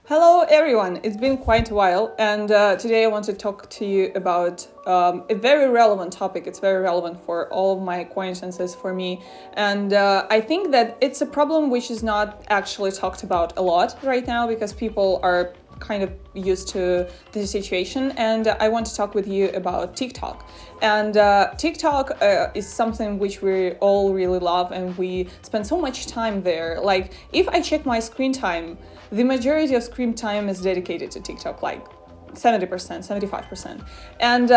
Hello everyone, it's been quite a while and today I want to talk to you about a very relevant topic. It's very relevant for all of my acquaintances, for me, and I think that it's a problem which is not actually talked about a lot right now because people are kind of used to the situation, and I want to talk with you about TikTok. And TikTok is something which we all really love and we spend so much time there. Like, if I check my screen time, the majority of screen time is dedicated to TikTok, like 70%, 75%. And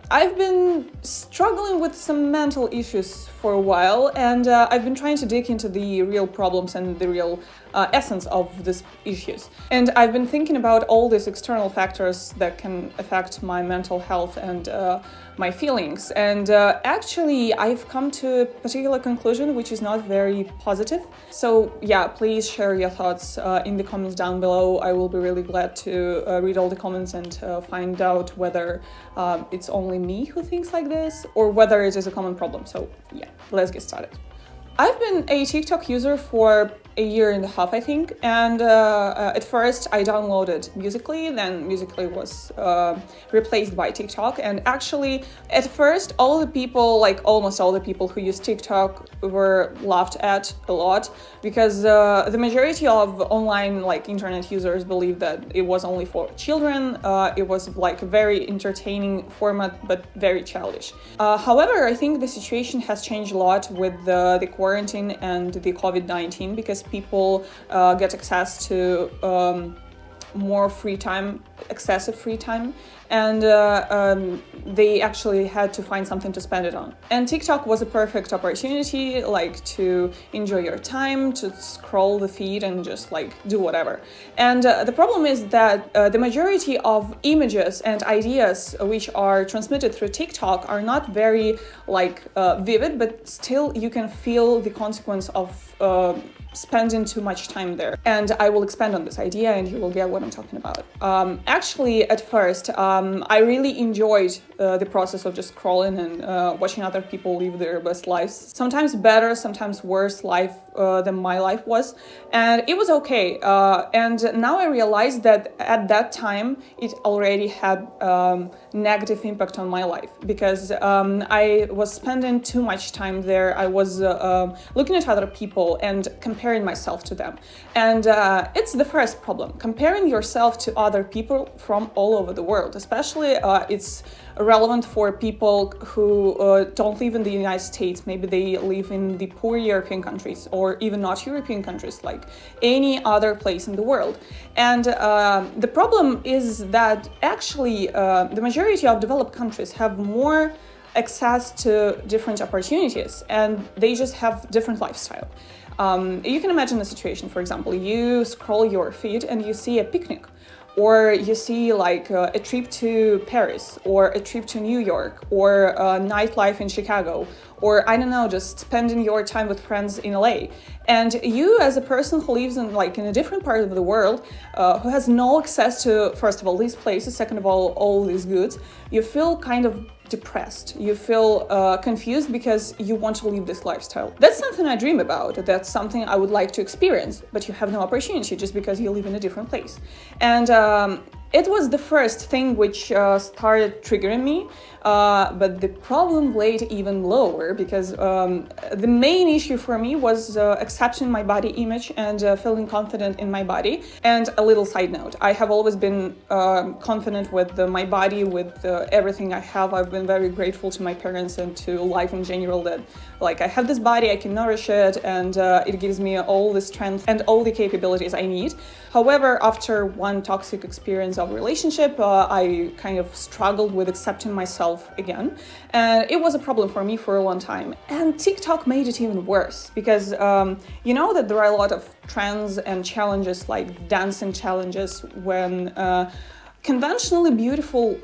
I've been struggling with some mental issues for a while, and I've been trying to dig into the real problems and the real essence of these issues. And I've been thinking about all these external factors that can affect my mental health and my feelings. And actually, I've come to a particular conclusion which is not very positive. So yeah, please share your thoughts in the comments down below. I will be really glad to read all the comments and find out whether it's only me who thinks like this or whether it is a common problem. So yeah, let's get started. I've been a TikTok user for a year and a half, I think, and at first I downloaded Musical.ly, then Musical.ly was replaced by TikTok, and actually at first almost all the people who use TikTok were laughed at a lot because the majority of online internet users believe that it was only for children. It was like a very entertaining format but very childish. However, I think the situation has changed a lot with the quarantine and the COVID-19 because people get access to more free time, excessive free time, and they actually had to find something to spend it on. And TikTok was a perfect opportunity, to enjoy your time, to scroll the feed and just do whatever. And the problem is that the majority of images and ideas which are transmitted through TikTok are not very vivid, but still you can feel the consequence of spending too much time there. And I will expand on this idea and you will get what I'm talking about. Actually, at first, I really enjoyed the process of just scrolling and watching other people live their best lives. Sometimes better, sometimes worse life than my life was. And it was okay. And now I realize that at that time, it already had negative impact on my life because I was spending too much time there. I was looking at other people and comparing myself to them. And it's the first problem. Comparing yourself to other people from all over the world, especially it's relevant for people who don't live in the United States. Maybe they live in the poor European countries or even not European countries, like any other place in the world. And the problem is that actually the majority of developed countries have more access to different opportunities and they just have different lifestyle. You can imagine a situation, for example, you scroll your feed and you see a picnic, or you see a trip to Paris, or a trip to New York, or nightlife in Chicago, or I don't know, just spending your time with friends in LA. And you, as a person who lives in a different part of the world, who has no access to, first of all, these places, second of all these goods, you feel kind of depressed. You feel confused because you want to live this lifestyle. That's something I dream about. That's something I would like to experience, but you have no opportunity just because you live in a different place. And it was the first thing which started triggering me, but the problem laid even lower because the main issue for me was accepting my body image and feeling confident in my body. And a little side note, I have always been confident with my body, with everything I have. I've been very grateful to my parents and to life in general that I have this body, I can nourish it, and it gives me all the strength and all the capabilities I need. However, after one toxic experience of relationship, I kind of struggled with accepting myself again, and it was a problem for me for a long time. And TikTok made it even worse because you know that there are a lot of trends and challenges, like dancing challenges, when conventionally beautiful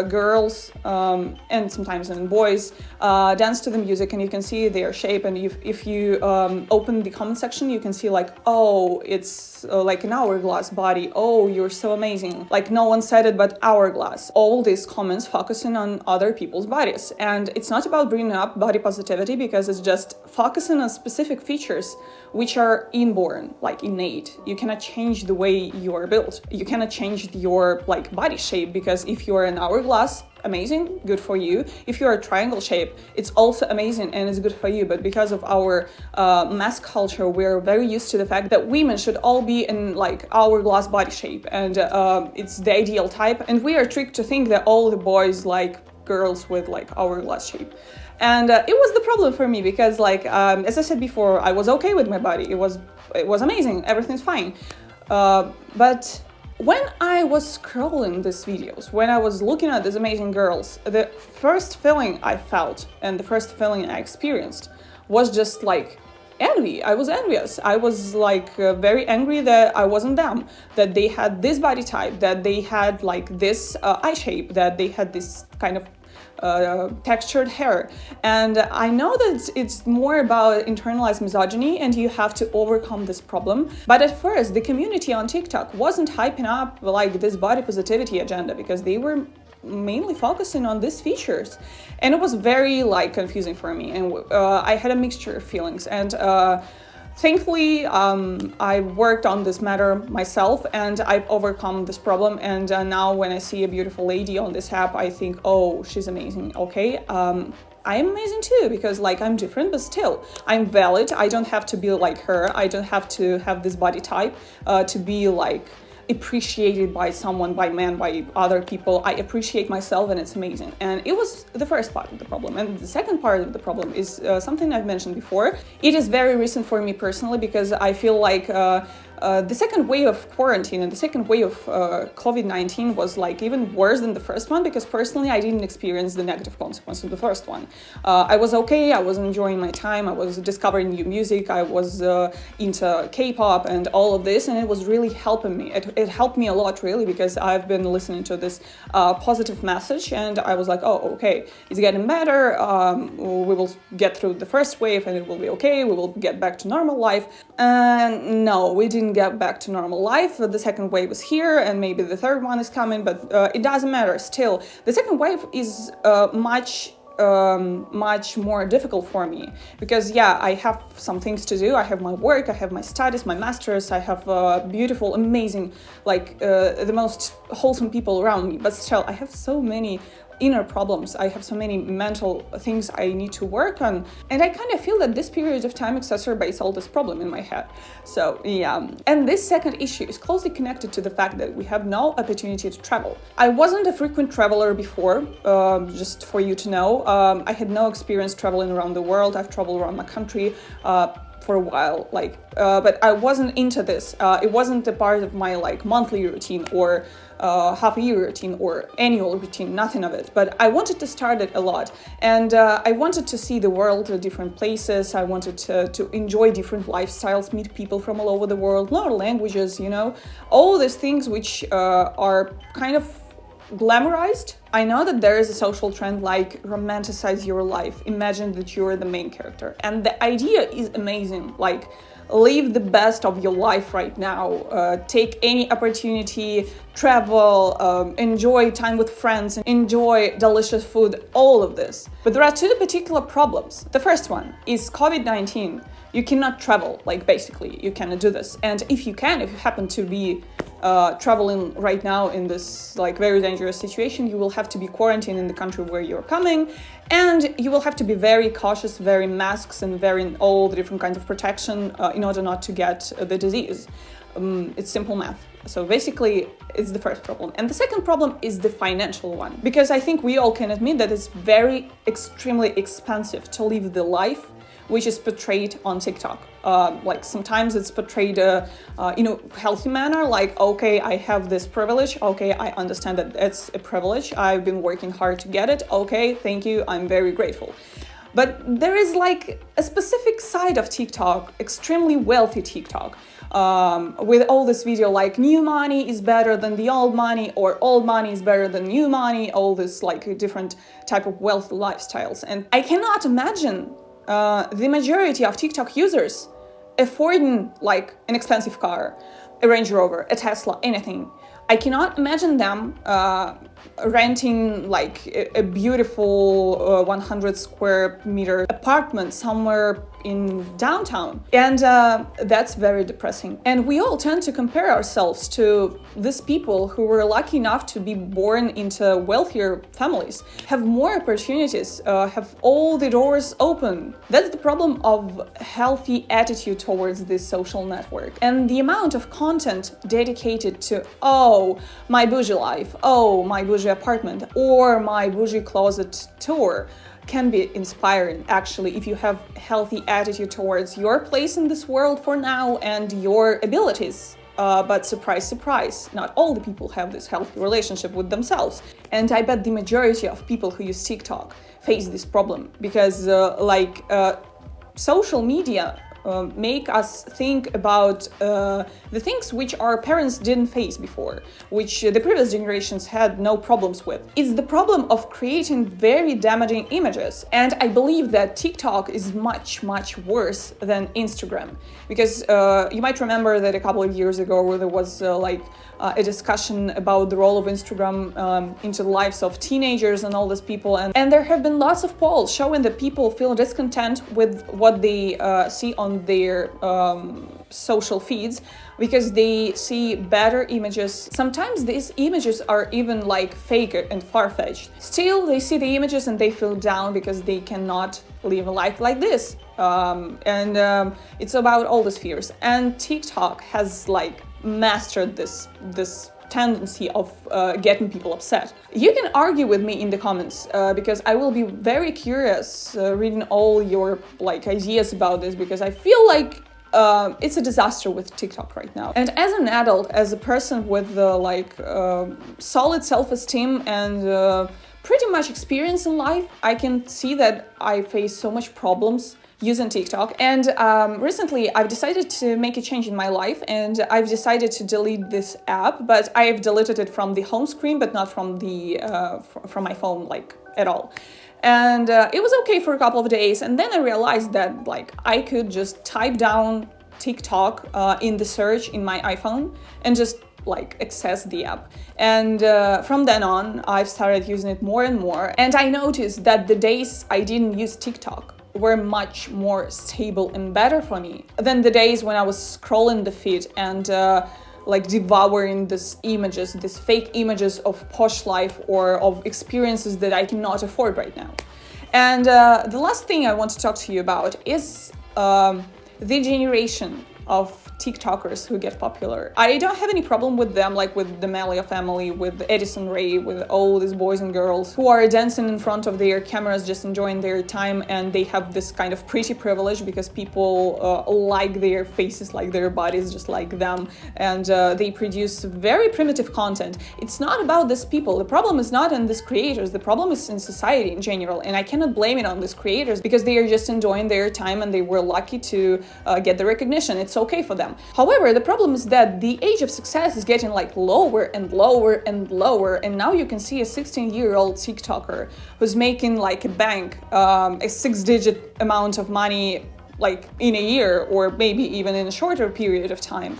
girls and sometimes even boys dance to the music, and you can see their shape. And if you open the comment section, you can see like, oh, it's like an hourglass body. Oh, you're so amazing. Like, no one said it but hourglass. All these comments focusing on other people's bodies. And it's not about bringing up body positivity, because it's just focusing on specific features which are inborn, like innate. You cannot change the way you are built. You cannot change your like body shape, because if you're an hourglass, amazing, good for you. If you're a triangle shape, it's also amazing and it's good for you. But because of our mass culture, we're very used to the fact that women should all be in like hourglass body shape, and it's the ideal type. And we are tricked to think that all the boys like girls with like hourglass shape. And it was the problem for me, because like as I said before, I was okay with my body. It was amazing. Everything's fine. But when I was scrolling these videos, when I was looking at these amazing girls, the first feeling I felt and the first feeling I experienced was just like envy. I was envious. I was like very angry that I wasn't them, that they had this body type, that they had like this eye shape, that they had this kind of textured hair. And I know that it's more about internalized misogyny and you have to overcome this problem. But at first, the community on TikTok wasn't hyping up like this body positivity agenda, because they were mainly focusing on these features. And it was very like confusing for me. And I had a mixture of feelings. And thankfully, I worked on this matter myself and I've overcome this problem. And now when I see a beautiful lady on this app, I think, oh, she's amazing. Okay. I am amazing too, because like I'm different, but still I'm valid. I don't have to be like her. I don't have to have this body type to be like appreciated by someone, by men, by other people. I appreciate myself and it's amazing. And it was the first part of the problem. And the second part of the problem is something I've mentioned before. It is very recent for me personally, because I feel like the second wave of quarantine and the second wave of COVID-19 was like even worse than the first one, because personally I didn't experience the negative consequences of the first one. I was okay, I was enjoying my time, I was discovering new music, I was into K-pop and all of this, and it was really helping me. It helped me a lot, really, because I've been listening to this positive message, and I was like, oh, okay, it's getting better, we will get through the first wave and it will be okay, we will get back to normal life. And no, we didn't get back to normal life. The second wave is here and maybe the third one is coming, but it doesn't matter. Still, the second wave is much more difficult for me, because yeah, I have some things to do. I have my work, I have my studies, my masters, I have beautiful, amazing, like the most wholesome people around me, but still I have so many inner problems. I have so many mental things I need to work on, and I kind of feel that this period of time exacerbates all this problem in my head. So yeah, and this second issue is closely connected to the fact that we have no opportunity to travel. I wasn't a frequent traveler before, just for you to know. I had no experience traveling around the world. I've traveled around my country for a while, like, but I wasn't into this. It wasn't a part of my like monthly routine or half a year routine or annual routine, nothing of it. But I wanted to start it a lot, and I wanted to see the world, different places. I wanted to enjoy different lifestyles, meet people from all over the world, learn languages, you know, all these things which are kind of glamorized. I know that there is a social trend like romanticize your life, imagine that you're the main character, and the idea is amazing. Like, live the best of your life right now, take any opportunity, travel, enjoy time with friends, enjoy delicious food, all of this. But there are two particular problems. The first one is COVID-19. You cannot travel, like basically you cannot do this. And if you happen to be traveling right now in this like very dangerous situation, you will have to be quarantined in the country where you're coming, and you will have to be very cautious, wearing masks and wearing all the different kinds of protection in order not to get the disease. It's simple math. So basically, it's the first problem. And the second problem is the financial one, because I think we all can admit that it's very extremely expensive to live the life which is portrayed on TikTok. Like sometimes it's portrayed in a healthy manner, like, okay, I have this privilege, okay, I understand that it's a privilege, I've been working hard to get it, okay, thank you, I'm very grateful. But there is like a specific side of TikTok, extremely wealthy TikTok, with all this video like new money is better than the old money, or old money is better than new money, all this like different type of wealthy lifestyles. And I cannot imagine the majority of TikTok users affording like an expensive car, a Range Rover, a Tesla, anything. I cannot imagine them renting like a beautiful 100 square meter apartment somewhere in downtown. And that's very depressing. And we all tend to compare ourselves to these people who were lucky enough to be born into wealthier families, have more opportunities, have all the doors open. That's the problem of healthy attitude towards this social network. And the amount of content dedicated to, oh, my bougie life, oh, my bougie apartment, or my bougie closet tour, can be inspiring, actually, if you have healthy attitude towards your place in this world for now and your abilities. But surprise, surprise, not all the people have this healthy relationship with themselves. And I bet the majority of people who use TikTok face this problem because social media make us think about the things which our parents didn't face before, which the previous generations had no problems with. It's the problem of creating very damaging images. And I believe that TikTok is much, much worse than Instagram. Because you might remember that a couple of years ago there was a discussion about the role of Instagram into the lives of teenagers and all these people. And there have been lots of polls showing that people feel discontent with what they see on their social feeds because they see better images. Sometimes these images are even like fake and far-fetched. Still, they see the images and they feel down because they cannot live a life like this. It's about all these fears. And TikTok has like mastered this tendency of getting people upset. You can argue with me in the comments because I will be very curious reading all your ideas about this, because I feel like it's a disaster with TikTok right now. And as an adult, as a person with solid self-esteem and pretty much experience in life, I can see that I face so much problems using TikTok. And recently I've decided to make a change in my life, and I've decided to delete this app, but I've deleted it from the home screen, but not from the from my phone at all. And it was okay for a couple of days, and then I realized that I could just type down TikTok in the search in my iPhone and just access the app. And from then on I've started using it more and more, and I noticed that the days I didn't use TikTok were much more stable and better for me than the days when I was scrolling the feed and devouring these images, these fake images of posh life or of experiences that I cannot afford right now. And the last thing I want to talk to you about is the generation of TikTokers who get popular. I don't have any problem with them, like with the Malia family, with Edison Ray, with all these boys and girls who are dancing in front of their cameras, just enjoying their time, and they have this kind of pretty privilege because people like their faces, like their bodies, just like them, and they produce very primitive content. It's not about these people. The problem is not in these creators. The problem is in society in general, and I cannot blame it on these creators because they are just enjoying their time and they were lucky to get the recognition. It's okay for them. However, the problem is that the age of success is getting lower and lower and lower, and now you can see a 16-year-old TikToker who's making a bank, a 6-digit amount of money in a year, or maybe even in a shorter period of time,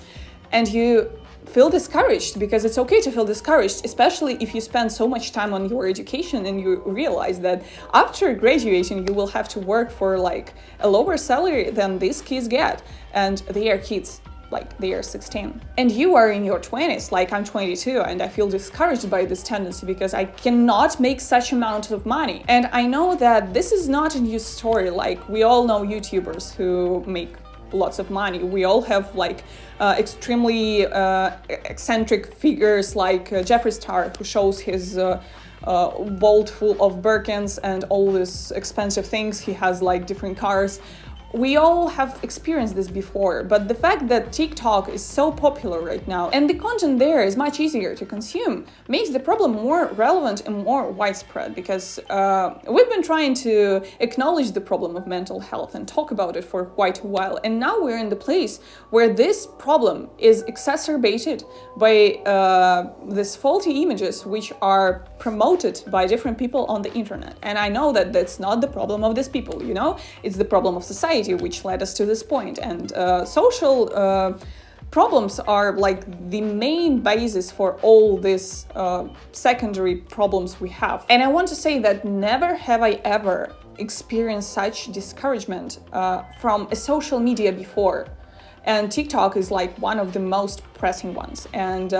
and you feel discouraged, because it's okay to feel discouraged, especially if you spend so much time on your education and you realize that after graduating you will have to work for a lower salary than these kids get, and they are kids. They are 16 and you are in your 20s, I'm 22, and I feel discouraged by this tendency because I cannot make such amount of money. And I know that this is not a new story. We all know YouTubers who make lots of money. We all have extremely eccentric figures like Jeffree Star, who shows his vault full of Birkins and all these expensive things. He has different cars. we all have experienced this before, but the fact that TikTok is so popular right now and the content there is much easier to consume makes the problem more relevant and more widespread, because we've been trying to acknowledge the problem of mental health and talk about it for quite a while, and now we're in the place where this problem is exacerbated by these faulty images which are promoted by different people on the internet. And I know that that's not the problem of these people, you know, it's the problem of society which led us to this point. And social problems are like the main basis for all these secondary problems we have. And I want to say that never have I ever experienced such discouragement from a social media before. And TikTok is like one of the most pressing ones. And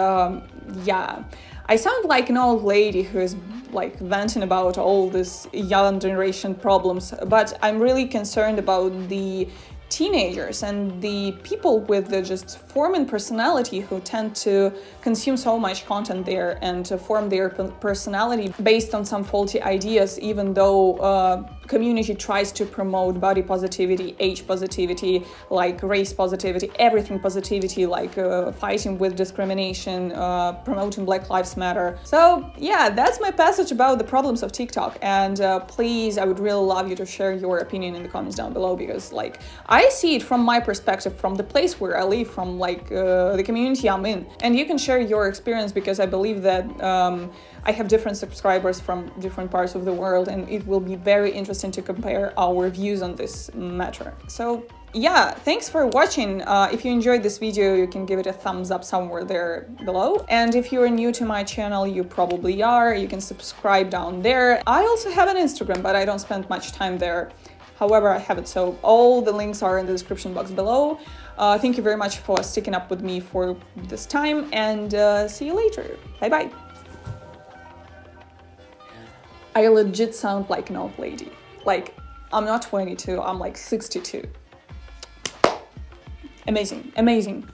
yeah, I sound like an old lady who is like venting about all this young generation problems, but I'm really concerned about the teenagers and the people with the just forming personality who tend to consume so much content there and to form their personality based on some faulty ideas, even though community tries to promote body positivity, age positivity, like race positivity, everything positivity, like fighting with discrimination, promoting Black Lives Matter. So yeah, that's my passage about the problems of TikTok. And please, I would really love you to share your opinion in the comments down below, because like I see it from my perspective, from the place where I live, from like the community I'm in, and you can share your experience, because I believe that I have different subscribers from different parts of the world, and it will be very interesting to compare our views on this matter. So yeah, thanks for watching. If you enjoyed this video, you can give it a thumbs up somewhere there below. And if you're new to my channel, you probably are, you can subscribe down there. I also have an Instagram, but I don't spend much time there. However, I have it, so all the links are in the description box below. Thank you very much for sticking up with me for this time, and see you later. Bye-bye. I legit sound like an old lady. Like, I'm not 22, I'm like 62. Amazing, amazing.